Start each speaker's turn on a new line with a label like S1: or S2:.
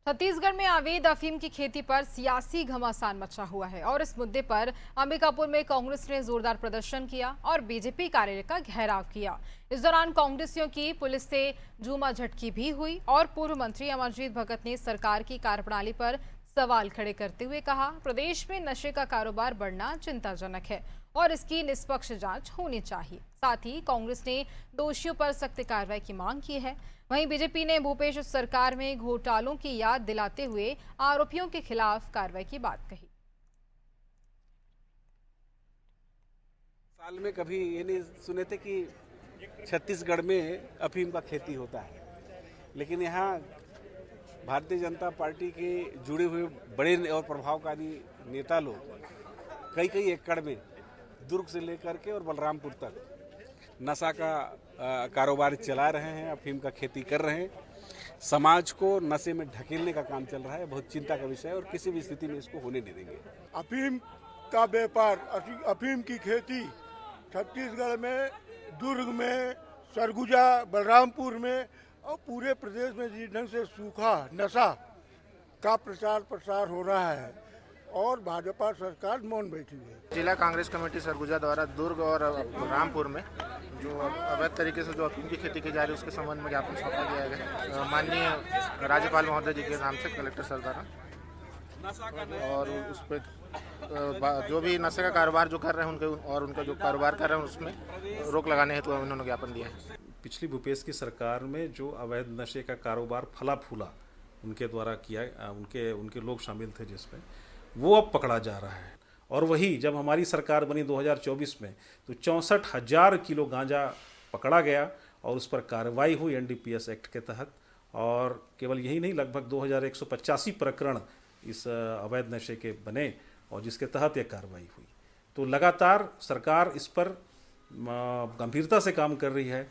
S1: छत्तीसगढ़ में अवैध अफीम की खेती पर सियासी घमासान मचा हुआ है और इस मुद्दे पर अंबिकापुर में कांग्रेस ने जोरदार प्रदर्शन किया और बीजेपी कार्यालय का घेराव किया। इस दौरान कांग्रेसियों की पुलिस से झूमाझटकी भी हुई और पूर्व मंत्री अमरजीत भगत ने सरकार की कार्यप्रणाली पर सवाल खड़े करते हुए कहा, प्रदेश में नशे का कारोबार बढ़ना चिंताजनक है और इसकी निष्पक्ष जांच होनी चाहिए। साथ ही कांग्रेस ने दोषियों पर सख्त कार्रवाई की मांग की है। वहीं बीजेपी ने भूपेश सरकार में घोटालों की याद दिलाते हुए आरोपियों के खिलाफ कार्रवाई की बात कही।
S2: साल में कभी ये नहीं सुने थे कि छत्तीसगढ़ में अफीम का खेती होता है, लेकिन यहाँ भारतीय जनता पार्टी के जुड़े हुए बड़े और प्रभावकारी नेता लोग कई कई एकड़ में दुर्ग से लेकर के और बलरामपुर तक नशा का कारोबार चला रहे हैं, अफीम का खेती कर रहे हैं। समाज को नशे में ढकेलने का काम चल रहा है। बहुत चिंता का विषय है और किसी भी स्थिति में इसको होने नहीं देंगे।
S3: अफीम का व्यापार, अफीम की खेती छत्तीसगढ़ में, दुर्ग में, सरगुजा, बलरामपुर में और पूरे प्रदेश में जिस ढंग से सूखा नशा का प्रचार प्रसार हो रहा है और भाजपा सरकार मौन बैठी है।
S4: जिला कांग्रेस कमेटी सरगुजा द्वारा दुर्ग और बलरामपुर में जो अवैध तरीके से जो अफीम की खेती की जा रही है उसके संबंध में ज्ञापन सौंपा गया है माननीय राज्यपाल महोदय जी के नाम से कलेक्टर सर द्वारा, और उस पर जो भी नशे का कारोबार जो कर रहे हैं उनके और उनका जो कारोबार कर रहे हैं उसमें रोक लगाने हेतु उन्होंने ज्ञापन दिया है।
S5: पिछली भूपेश की सरकार में जो अवैध नशे का कारोबार फला फूला उनके द्वारा किया, उनके लोग शामिल थे जिसमें, वो अब पकड़ा जा रहा है। और वही जब हमारी सरकार बनी 2024 में तो 64,000 किलो गांजा पकड़ा गया और उस पर कार्रवाई हुई एनडीपीएस एक्ट के तहत। और केवल यही नहीं, लगभग 2185 प्रकरण इस अवैध नशे के बने और जिसके तहत यह कार्रवाई हुई। तो लगातार सरकार इस पर गंभीरता से काम कर रही है